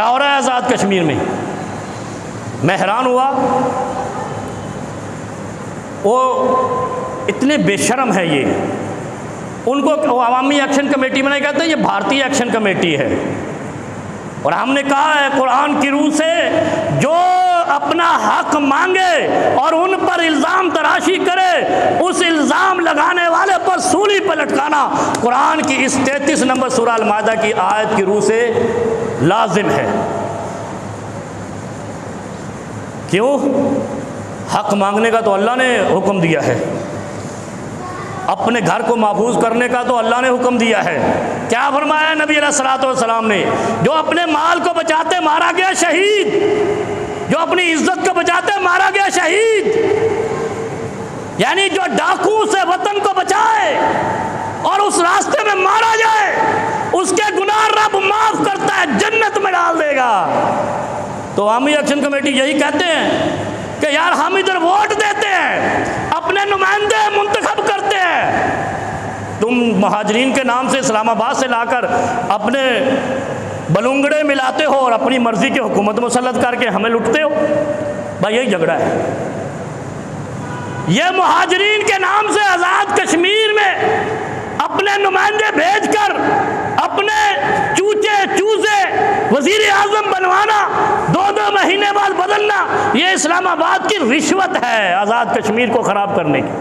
क्या हो रहा है आज़ाद कश्मीर में? मैं हैरान हुआ, वो इतने बेशर्म है ये। उनको अवामी एक्शन कमेटी में नहीं कहते, ये भारतीय एक्शन कमेटी है। और हमने कहा है कुरान की रूह से, जो अपना हक मांगे और उन पर इल्ज़ाम तराशी करे, उस इल्ज़ाम लगाने वाले पर सूली पर लटकाना कुरान की इस 33 नंबर सूरह अल-माइदा की आयत की रूह से लाजिम है। क्यों? हक मांगने का तो अल्लाह ने हुक्म दिया है, अपने घर को महफूज करने का तो अल्लाह ने हुक्म दिया है। क्या फरमाया नबी अलैहिस्सलातु वस्सलाम ने? जो अपने माल को बचाते मारा गया शहीद, जो अपनी इज्जत को बचाते मारा गया शहीद। यानी जो डाकू से वतन को बचाए और उस रास्ते में मारा जाए, उसके गुनाह रब माफ करता है, जन्नत में डाल देगा। तो अवामी एक्शन कमेटी यही कहते हैं कि यार हम इधर वोट देते हैं, अपने नुमाइंदे मुंतखब करते हैं, तुम महाजरीन के नाम से इस्लामाबाद से लाकर अपने बलूंगड़े मिलाते हो और अपनी मर्जी की हुकूमत मुसल्लत करके हमें लुटते हो। भाई यही झगड़ा है। ये महाजरीन के नाम से आज़ाद कश्मीर में अपने नुमाइंदे भेजकर अपने चूचे चूजे वजीर आजम बनवाना, 2-2 महीने बाद बदलना, ये इस्लामाबाद की रिश्वत है आज़ाद कश्मीर को ख़राब करने की।